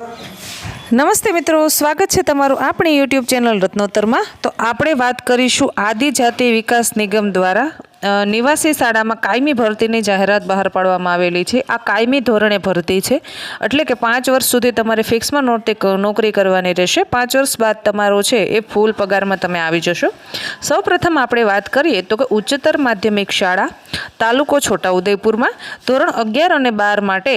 નમસ્તે મિત્રો, સ્વાગત છે તમારું આપણી યુટ્યુબ ચેનલ રત્નોત્તરમાં। તો આપણે વાત કરીશું આદિજાતિ વિકાસ નિગમ દ્વારા નિવાસી શાળામાં કાયમી ભરતીની જાહેરાત બહાર પાડવામાં આવેલી છે। આ કાયમી ધોરણે ભરતી છે, એટલે કે 5 વર્ષ સુધી તમારે ફિક્સમાં નોકરી કરવાની રહેશે। 5 વર્ષ બાદ તમારો છે એ ફૂલ પગારમાં તમે આવી જશો। સૌપ્રથમ આપણે વાત કરીએ તો કે ઉચ્ચતર માધ્યમિક શાળા તાલુકો છોટાઉદેપુરમાં ધોરણ 11 અને 12 માટે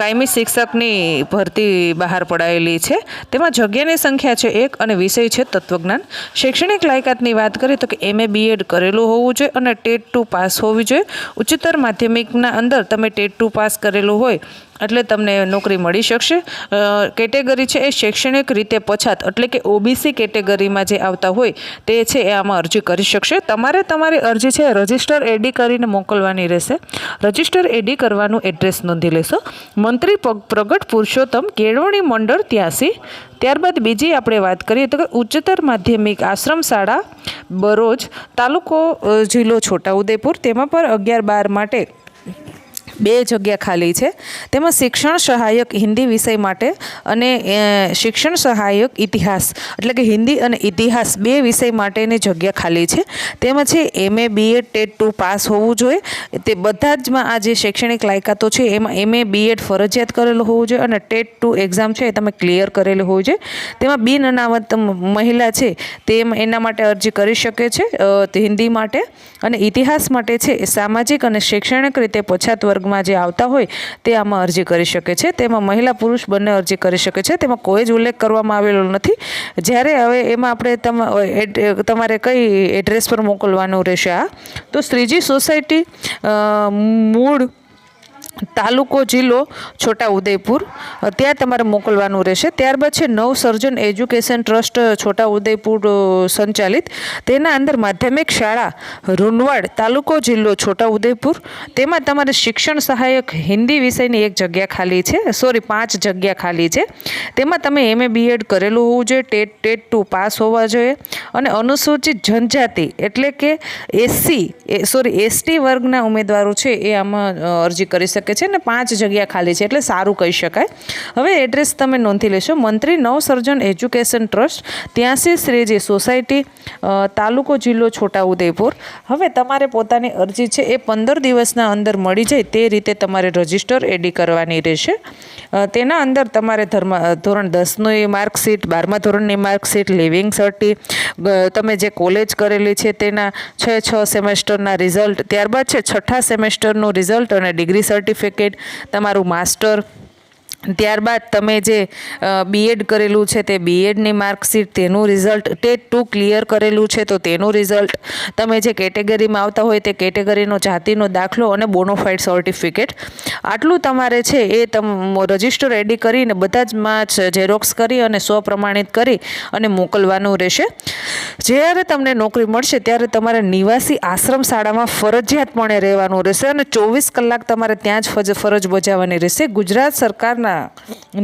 કાયમી શિક્ષકની ભરતી બહાર પડાયેલી છે। તેમાં જગ્યાની સંખ્યા છે 1 અને વિષય છે તત્વજ્ઞાન। શૈક્ષણિક લાયકાતની વાત કરીએ તો કે MA BEd કરેલું હોવું જોઈએ અને ટેટ 2 પાસ હોવી જોઈએ। ઉચ્ચતર માધ્યમિકના અંદર તમે ટેટ 2 પાસ કરેલું હોય એટલે તમને નોકરી મળી શકશે। કેટેગરી છે એ શૈક્ષણિક રીતે પછાત એટલે કે OBC કેટેગરીમાં જે આવતા હોય તે છે એ આમાં અરજી કરી શકશે। તમારે તમારી અરજી છે રજિસ્ટર AD કરીને મોકલવાની રહેશે। રજિસ્ટર AD કરવાનું એડ્રેસ નોંધી લેશો। મંત્રી પ્રગટ પુરુષોત્તમ, કેળવણી મંડળ 83। ત્યારબાદ બીજી આપણે વાત કરીએ તો કે ઉચ્ચતર માધ્યમિક આશ્રમ શાળા બરોજ તાલુકો જિલ્લો છોટાઉદેપુર, તેમાં પર 11-12 માટે 2 જગ્યા ખાલી છે। તેમાં શિક્ષણ સહાયક હિન્દી વિષય માટે અને શિક્ષણ સહાયક ઇતિહાસ એટલે કે હિન્દી અને ઇતિહાસ 2 વિષય માટેની જગ્યા ખાલી છે। તેમાં છે MA BEd ટેટ 2 પાસ હોવું જોઈએ। તે બધા જમાં આ જે શૈક્ષણિક લાયકાતો છે એમાં MA BEd ફરજિયાત કરેલું હોવું જોઈએ અને ટેટ 2 એક્ઝામ છે એ તમે ક્લિયર કરેલું હોવું જોઈએ। તેમાં બિન અનામત મહિલા છે તે એના માટે અરજી કરી શકે છે હિન્દી માટે, અને ઇતિહાસ માટે છે સામાજિક અને શૈક્ષણિક રીતે પછાત વર્ગ જે આવતા હોય તે આમાં અરજી કરી શકે છે। તેમાં મહિલા પુરુષ બંને અરજી કરી શકે છે। તેમાં કોઈ જ ઉલ્લેખ કરવામાં આવેલો નથી। જ્યારે હવે એમાં આપણે તમારે કઈ એડ્રેસ પર મોકલવાનું રહેશે તો શ્રીજી સોસાયટી, મૂળ તાલુકો જિલ્લો છોટાઉદેપુર, ત્યાં તમારે મોકલવાનું રહેશે। ત્યારબાદ છે નવસર્જન એજ્યુકેશન ટ્રસ્ટ છોટાઉદેપુર સંચાલિત, તેના અંદર માધ્યમિક શાળા રૂનવાડ તાલુકો જિલ્લો છોટાઉદેપુર, તેમાં તમારે શિક્ષણ સહાયક હિન્દી વિષયની 1 જગ્યા ખાલી છે, 5 જગ્યા ખાલી છે। તેમાં તમે MA BEd કરેલું હોવું જોઈએ, ટેટ 2 પાસ હોવા જોઈએ અને અનુસૂચિત જનજાતિ એટલે કે ST વર્ગના ઉમેદવારો છે એ આમાં અરજી કરી શકે છે ને 5 જગ્યા ખાલી છે એટલે સારું કહી શકાય। હવે એડ્રેસ તમે નોંધી લેશો। મંત્રી નવસર્જન એજ્યુકેશન ટ્રસ્ટ 83 શ્રીજી સોસાયટી, તાલુકો જિલ્લો છોટાઉદેપુર। હવે તમારે પોતાની અરજી છે એ 15 દિવસના અંદર મળી જાય તે રીતે તમારે રજિસ્ટર AD કરવાની રહેશે। તેના અંદર તમારે ધોરણ 10ની માર્કશીટ, 12મા ધોરણની માર્કશીટ, લિવિંગ સર્ટી, તમે જે કોલેજ કરેલી છે તેના 6 સેમેસ્ટરના રિઝલ્ટ, ત્યારબાદ છે 6ઠા સેમેસ્ટરનું રિઝલ્ટ અને ડિગ્રી સર્ટિફિકેટ, તમારું માસ્ટર, ત્યારબાદ તમે જે BEd કરેલું છે તે BEdની માર્કશીટ, તેનું રિઝલ્ટ, ટેટ 2 ક્લિયર કરેલું છે તો તેનું રિઝલ્ટ, તમે જે કેટેગરીમાં આવતા હોય તે કેટેગરીનો જાતિનો દાખલો અને બોનોફાઇડ સર્ટિફિકેટ, આટલું તમારે છે એ રજિસ્ટર AD કરીને બધા જમાં ઝેરોક્સ કરી અને સ્વપ્રમાણિત કરી અને મોકલવાનું રહેશે। જ્યારે તમને નોકરી મળશે ત્યારે તમારે નિવાસી આશ્રમ શાળામાં ફરજિયાતપણે રહેવાનું રહેશે અને 24 કલાક તમારે ત્યાં જ ફરજ બજાવવાની રહેશે। ગુજરાત સરકારના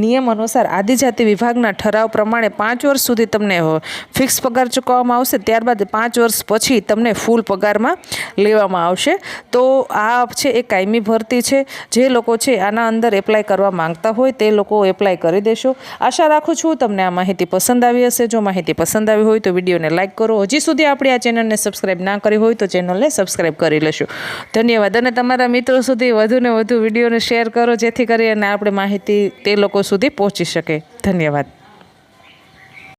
નિયમ અનુસાર આદિજાતિ વિભાગના ઠરાવ પ્રમાણે 5 વર્ષ સુધી તમને ફિક્સ પગાર ચૂકવવામાં આવશે। ત્યારબાદ 5 વર્ષ પછી તમને ફૂલ પગારમાં લેવામાં આવશે। તો આ છે એ કાયમી ભરતી છે। જે લોકો છે આના અંદર એપ્લાય કરવા માંગતા હોય તે લોકો એપ્લાય કરી દેશો। આશા રાખું છું તમને આ માહિતી પસંદ આવી હશે। જો માહિતી પસંદ આવી હોય તો વિડીયોને લાઇક કરો। હજી સુધી આપણી આ ચેનલને સબસ્ક્રાઈબ ના કરી હોય તો ચેનલને સબસ્ક્રાઈબ કરી લેશો। ધન્યવાદ। અને તમારા મિત્રો સુધી વધુને વધુ વિડીયોને શેર કરો જેથી કરીને આપણે માહિતી તે લોકો સુધી પહોંચી શકે। ધન્યવાદ।